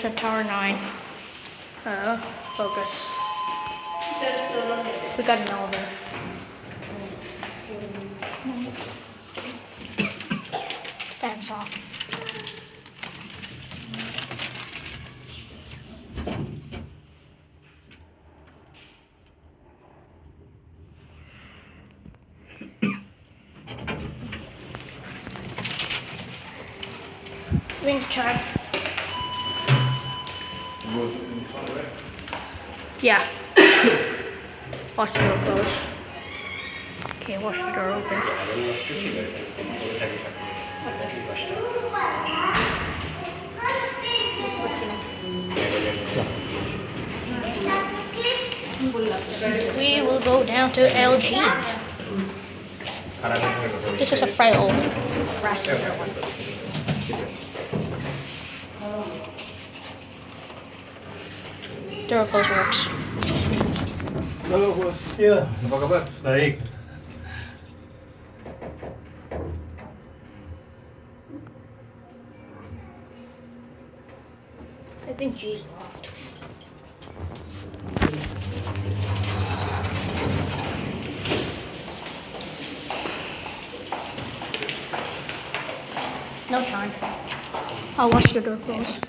There's a tower 9. Focus. We got an elevator. Fans off. We need to check. Yeah. Watch the door close. Okay, watch the door open. What's in it? We will go down to LG. This is a frail brass one. Door close works. Halo bos. Iya, apa kabar? Baik. I think G's locked. No time. I'll watch the door close.